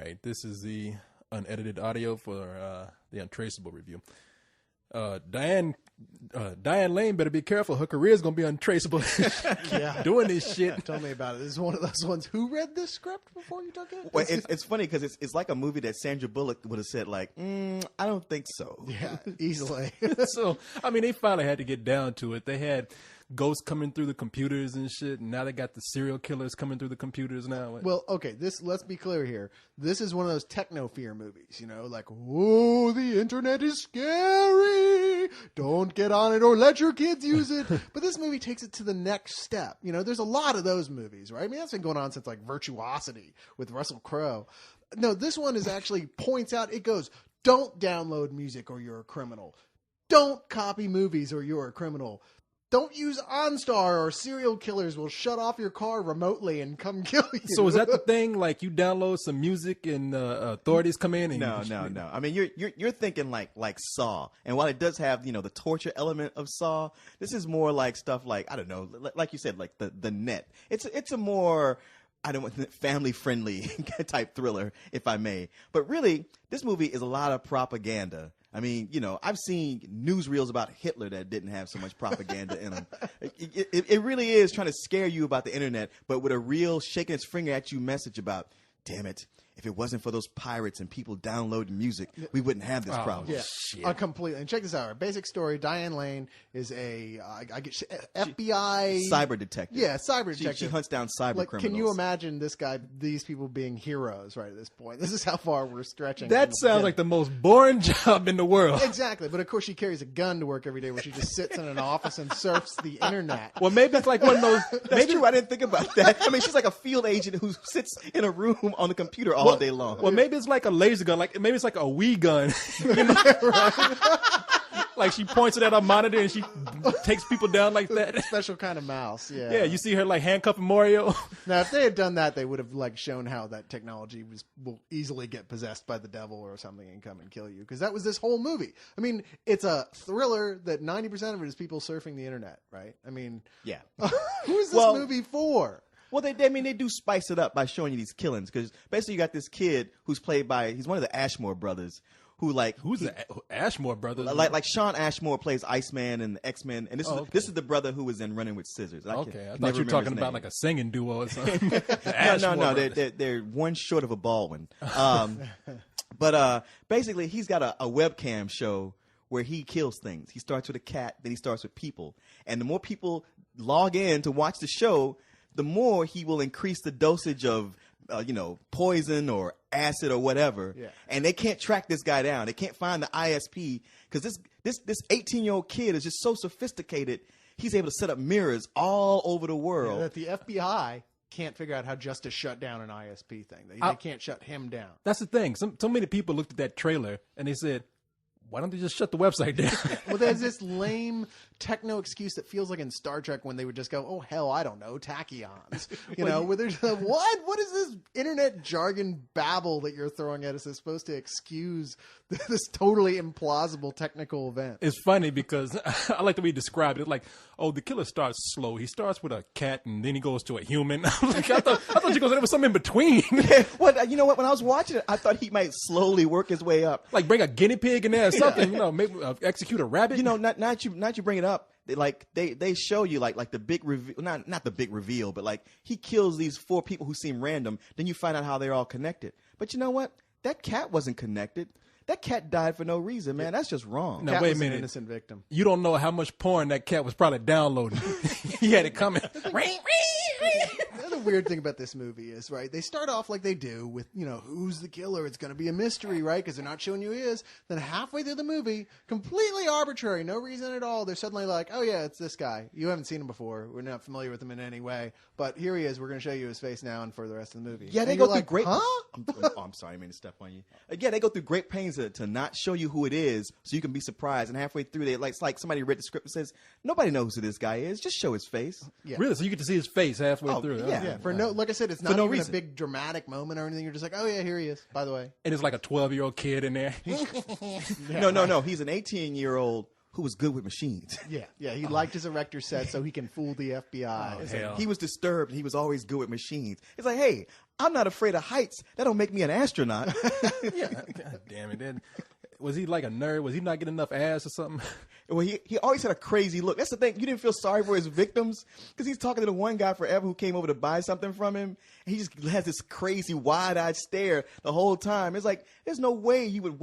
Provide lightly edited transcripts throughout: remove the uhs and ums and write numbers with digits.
right, this is the unedited audio for the Untraceable review. Diane Lane better be careful. Her career is going to be untraceable. Yeah. Doing this shit. Tell me about it. This is one of those ones. Who read this script before you took it? Well, it's funny because it's like a movie that Sandra Bullock would have said, like, I don't think so. Yeah, easily. So, I mean, they finally had to get down to it. They had ghosts coming through the computers and shit, and now they got the serial killers coming through the computers now. Well, okay, let's be clear here. This is one of those techno fear movies, you know, like, whoa, the internet is scary. Don't get on it or let your kids use it. But this movie takes it to the next step. You know, there's a lot of those movies, right? I mean, that's been going on since like Virtuosity with Russell Crowe. No, this one is actually points out, it goes, don't download music or you're a criminal. Don't copy movies or you're a criminal. Don't use OnStar or serial killers will shut off your car remotely and come kill you. So is that the thing? Like you download some music and authorities come in? And No. I mean, you're thinking like Saw, and while it does have the torture element of Saw, this is more like stuff like I don't know, like you said, like the net. It's a more family friendly type thriller, if I may. But really, this movie is a lot of propaganda. I mean, I've seen newsreels about Hitler that didn't have so much propaganda in them. It really is trying to scare you about the internet, but with a real shaking its finger at you message about, damn it, if it wasn't for those pirates and people downloading music, we wouldn't have this problem. Yeah, Shit. completely. And check this out. Our basic story, Diane Lane is a FBI... Cyber detective. Yeah, cyber detective. She hunts down cyber criminals. Can you imagine these people being heroes right at this point? This is how far we're stretching. That sounds like the most boring job in the world. Exactly. But of course she carries a gun to work every day where she just sits in an office and surfs the internet. Well, maybe it's like one of those... That's true. I didn't think about that. I mean, she's like a field agent who sits in a room on the computer all day long. Well, maybe it's like a laser gun. Like maybe it's like a Wii gun. Like she points it at a monitor and she takes people down like that. A special kind of mouse. Yeah. Yeah, you see her like handcuffing Mario. Now, if they had done that, they would have like shown how that technology will easily get possessed by the devil or something and come and kill you. Because that was this whole movie. I mean, it's a thriller that 90% of it is people surfing the internet, right? I mean, yeah. Who is this movie for? Well, they do spice it up by showing you these killings because basically you got this kid who's played by he's one of the Ashmore brothers who's the Ashmore brothers? Like Sean Ashmore plays Iceman and the X-Men, and this is the brother who was in Running with Scissors. I thought you were talking about like a singing duo or something. No, they're one short of a Baldwin. But basically he's got a webcam show where he kills things. He starts with a cat, then he starts with people, and the more people log in to watch the show, the more he will increase the dosage of, poison or acid or whatever. Yeah. And they can't track this guy down. They can't find the ISP because this 18-year-old kid is just so sophisticated. He's able to set up mirrors all over the world. Yeah, that the FBI can't figure out how just to shut down an ISP thing. They can't shut him down. That's the thing. So many people looked at that trailer and they said, why don't they just shut the website down? Well, there's this lame techno excuse that feels like in Star Trek when they would just go, oh, hell, I don't know, tachyons. Where there's what is this internet jargon babble that you're throwing at us that's supposed to excuse this totally implausible technical event? It's funny because I like the way you described it. Like, oh, the killer starts slow. He starts with a cat and then he goes to a human. I thought you go, there was something in between. Yeah, well, you know what? When I was watching it, I thought he might slowly work his way up. Like bring a guinea pig in there or something, maybe execute a rabbit. Not you bring it up. They show you like the big reveal, not the big reveal, but like he kills these 4 people who seem random. Then you find out how they're all connected. But you know what? That cat wasn't connected. That cat died for no reason, man. That's just wrong. Now, wait a minute. An innocent victim. You don't know how much porn that cat was probably downloading. He had it coming. The other weird thing about this movie is, right, they start off like they do with, who's the killer? It's going to be a mystery, right? Because they're not showing you who he is. Then halfway through the movie, completely arbitrary, no reason at all, they're suddenly like, oh, yeah, it's this guy. You haven't seen him before. We're not familiar with him in any way. But here he is. We're going to show you his face now and for the rest of the movie. Yeah, they go through great... Huh? I'm sorry. I mean to step on you. Again, they go through great pains to not show you who it is so you can be surprised. And halfway through, it's like somebody read the script and says, nobody knows who this guy is. Just show his face. Yeah. Really? So you get to see his face halfway through? Yeah. Like I said, it's not even a big dramatic moment or anything. You're just like, oh, yeah, here he is, by the way. And it's like a 12-year-old kid in there. No. He's an 18-year-old who was good with machines. Yeah. He liked his erector set so he can fool the FBI. Hell. He was disturbed. He was always good with machines. It's like, hey, I'm not afraid of heights. That don't make me an astronaut. Yeah, God damn it. Then, was he like a nerd? Was he not getting enough ass or something? Well, he always had a crazy look. That's the thing. You didn't feel sorry for his victims because he's talking to the one guy forever who came over to buy something from him. And he just has this crazy wide-eyed stare the whole time. It's like, there's no way you would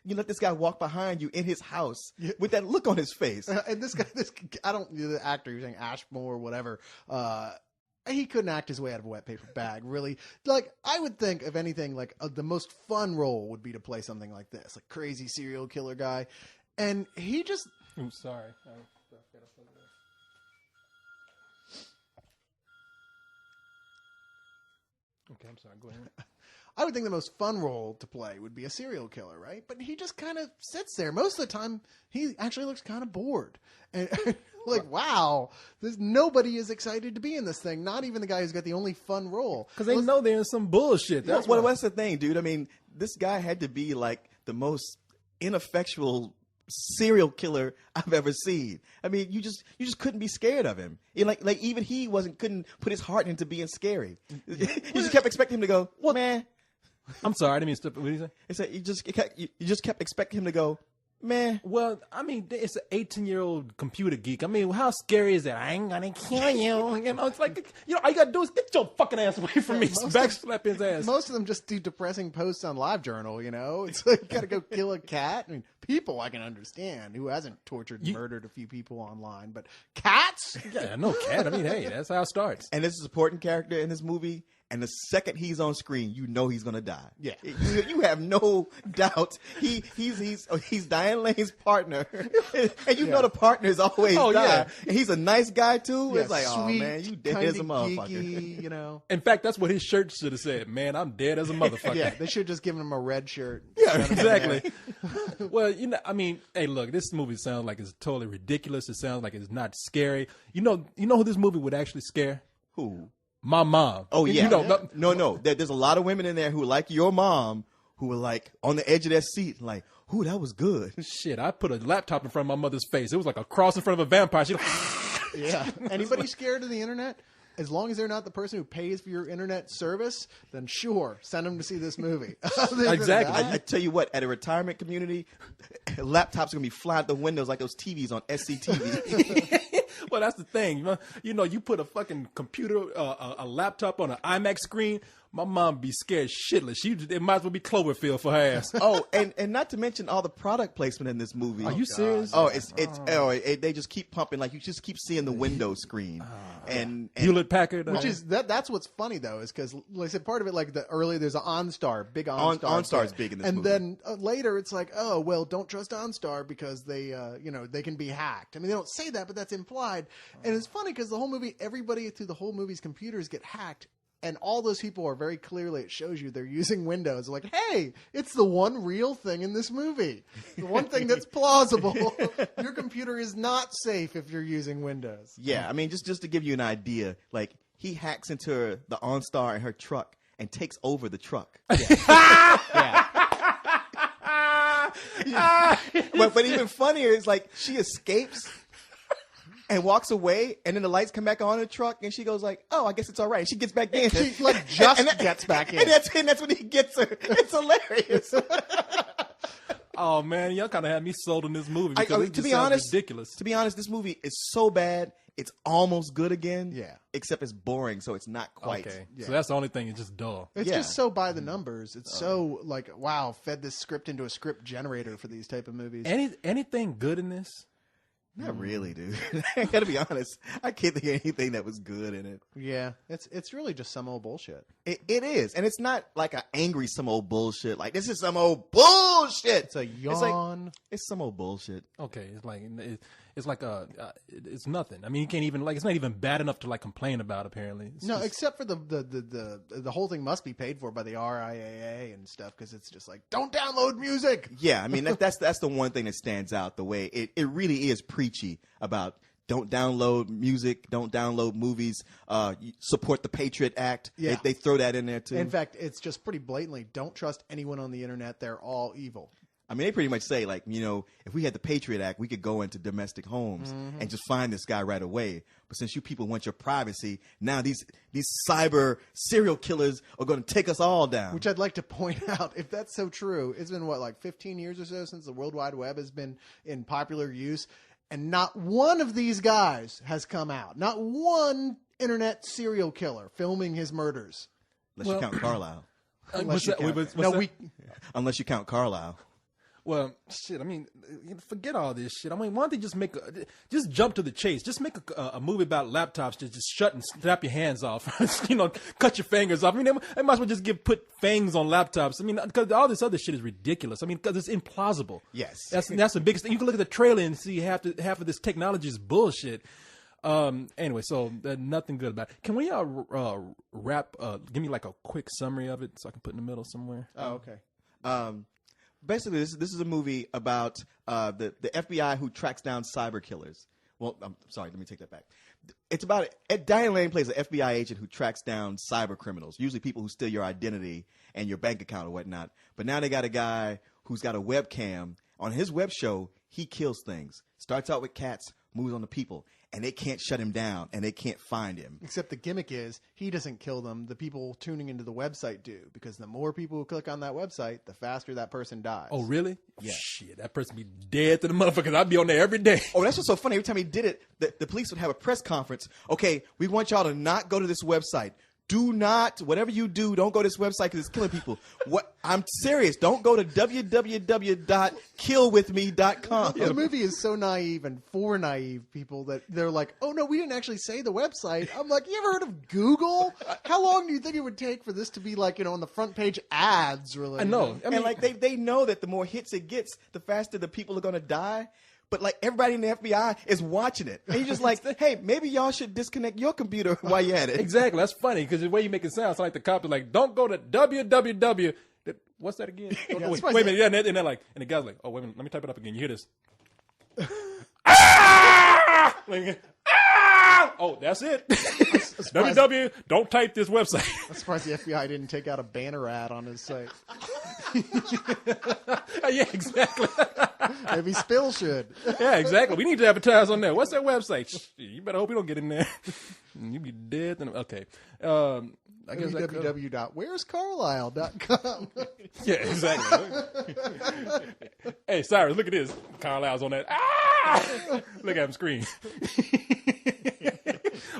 you let this guy walk behind you in his house with that look on his face. And this guy, the actor, you're saying Ashmore or whatever, he couldn't act his way out of a wet paper bag, really. Like, I would think, if anything, like the most fun role would be to play something like this, like crazy serial killer guy. And he just... I'm sorry. Okay, I'm sorry. Go ahead. I would think the most fun role to play would be a serial killer, right? But he just kind of sits there. Most of the time, he actually looks kind of bored. And like, wow, nobody is excited to be in this thing. Not even the guy who's got the only fun role. Because they know they're in some bullshit. That's What's the thing, dude? I mean, this guy had to be like the most ineffectual serial killer I've ever seen. I mean, you just couldn't be scared of him. Like even he couldn't put his heart into being scary. You just kept expecting him to go, well, man. I'm sorry, I didn't mean to step. What did you say? It's like you just kept expecting him to go, man. Well, I mean, it's an 18-year-old computer geek. I mean, how scary is that? I ain't gonna kill you. You know, it's like, all you gotta do is get your fucking ass away from me. Backslap his ass. Most of them just do depressing posts on LiveJournal, you know? It's like, you gotta go kill a cat. I mean, people I can understand who hasn't tortured and murdered a few people online, but cats? Yeah, no cat. I mean, hey, that's how it starts. And this is a supporting character in this movie. And the second he's on screen, you know he's gonna die. Yeah, you have no doubt. He's Diane Lane's partner, and you know the partners always die. Yeah. And he's a nice guy too. Yeah, it's like, sweet, oh man, you dead as a motherfucker. Geeky, you know. In fact, that's what his shirt should have said. Man, I'm dead as a motherfucker. Yeah, they should have just given him a red shirt. Yeah, exactly. Well, I mean, hey, look, this movie sounds like it's totally ridiculous. It sounds like it's not scary. You know who this movie would actually scare? Who? My mom. Oh yeah. You know, No. There's a lot of women in there who, like your mom, who were like on the edge of their seat, like, "Ooh, that was good." Shit, I put a laptop in front of my mother's face. It was like a cross in front of a vampire. She Yeah. Anybody scared of the internet? As long as they're not the person who pays for your internet service, then sure, send them to see this movie. Exactly. I tell you what, at a retirement community, laptops are gonna be flying out the windows like those TVs on SCTV. Well, that's the thing. You put a fucking computer, a laptop on an IMAX screen. My mom be scared shitless. It might as well be Cloverfield for her ass. Oh, and not to mention all the product placement in this movie. Are you serious? Oh, they just keep pumping. Like, you just keep seeing the window screen. And Hewlett Packard. Which is that's what's funny though, is because like I said, part of it, like there's an OnStar, big OnStar. OnStar's big in this movie. And then later it's like, oh well, don't trust OnStar because they they can be hacked. I mean, they don't say that, but that's implied. And it's funny because the whole movie, everybody through the whole movie's computers get hacked. And all those people are very clearly, it shows you they're using Windows. Like, hey, it's the one real thing in this movie. The one thing that's plausible. Your computer is not safe if you're using Windows. Yeah, I mean, just to give you an idea, like, he hacks into the OnStar in her truck and takes over the truck. Yeah. But even funnier is, like, she escapes and walks away, and then the lights come back on in the truck, and she goes like, "Oh, I guess it's all right." And she gets back in. She gets back in. And that's when he gets her. It's hilarious. Oh man, y'all kind of had me sold on this movie because to be honest, ridiculous. To be honest, this movie is so bad, it's almost good again. Yeah. Except it's boring, so it's not quite. Okay, Yeah. so that's the only thing. It's just dull. It's Yeah. just so by the numbers. It's so like, wow, fed this script into a script generator for these type of movies. Anything good in this? Not really, dude. I gotta be honest. I can't think of anything that was good in it. Yeah, it's really just some old bullshit. It is, and it's not like an angry some old bullshit. Like, this is some old bullshit. It's a yawn. It's some old bullshit. Okay, it's like it's nothing. I mean, you can't even it's not even bad enough to complain about. Apparently, No, except for the whole thing must be paid for by the RIAA and stuff because it's just like, don't download music. Yeah, I mean that's the one thing that stands out. The way it really is preachy about don't download music, don't download movies, support the Patriot Act. Yeah. They throw that in there too. In fact, it's just pretty blatantly, don't trust anyone on the internet. They're all evil. I mean, they pretty much say, like, if we had the Patriot Act, we could go into domestic homes and just find this guy right away. But since you people want your privacy, now these cyber serial killers are going to take us all down. Which I'd like to point out, if that's so true, it's been, 15 years or so since the World Wide Web has been in popular use, and not one of these guys has come out. Not one internet serial killer filming his murders. Unless you count Carlisle. Unless you count Carlisle. Well, shit. I mean, forget all this shit. I mean, why don't they just jump to the chase? Just make a movie about laptops. Just shut and snap your hands off. Cut your fingers off. I mean, they might as well just put fangs on laptops. I mean, because all this other shit is ridiculous. I mean, because it's implausible. Yes, that's the biggest thing. You can look at the trailer and see half of this technology is bullshit. Anyway, so nothing good about it. Can we wrap? Give me like a quick summary of it so I can put in the middle somewhere. Oh, okay. Basically, this is a movie about the FBI who tracks down cyber killers. Well, I'm sorry, let me take that back. It's about Diane Lane plays an FBI agent who tracks down cyber criminals, usually people who steal your identity and your bank account or whatnot. But now they got a guy who's got a webcam. On his web show, he kills things. Starts out with cats, moves on to people. And they can't shut him down, and they can't find him. Except the gimmick is he doesn't kill them. The people tuning into the website do, because the more people who click on that website, the faster that person dies. Oh, really? Yeah. Shit, that person be dead to the motherfuckers. I'd be on there every day. Oh, that's what's so funny. Every time he did it, the police would have a press conference. Okay, we want y'all to not go to this website. Do not, whatever you do, don't go to this website because it's killing people. I'm serious. Don't go to www.killwithme.com. The movie is so naive and for naive people that they're like, oh, no, we didn't actually say the website. I'm like, you ever heard of Google? How long do you think it would take for this to be like, on the front page ads, really? I know. I mean, and like they know that the more hits it gets, the faster the people are going to die. But like everybody in the FBI is watching it. And you're just like, hey, maybe y'all should disconnect your computer while you're at it. Exactly. That's funny because the way you make it sound, it's like the cop is like, don't go to www. What's that again? Wait a minute. Yeah, and they're like, and the guy's like, oh, wait a minute. Let me type it up again. You hear this? Ah! Oh, that's it. www. Don't type this website. I'm surprised the FBI didn't take out a banner ad on his site. Yeah, exactly. Maybe Spill should. Yeah, exactly. We need to advertise on there. What's that website? You better hope we don't get in there. You be dead. Okay. I guess www.where'scarlisle.com. Yeah, exactly. Hey, Cyrus, look at this. Carlisle's on that. Ah! Look at him scream.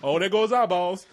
Oh, there goes eyeballs.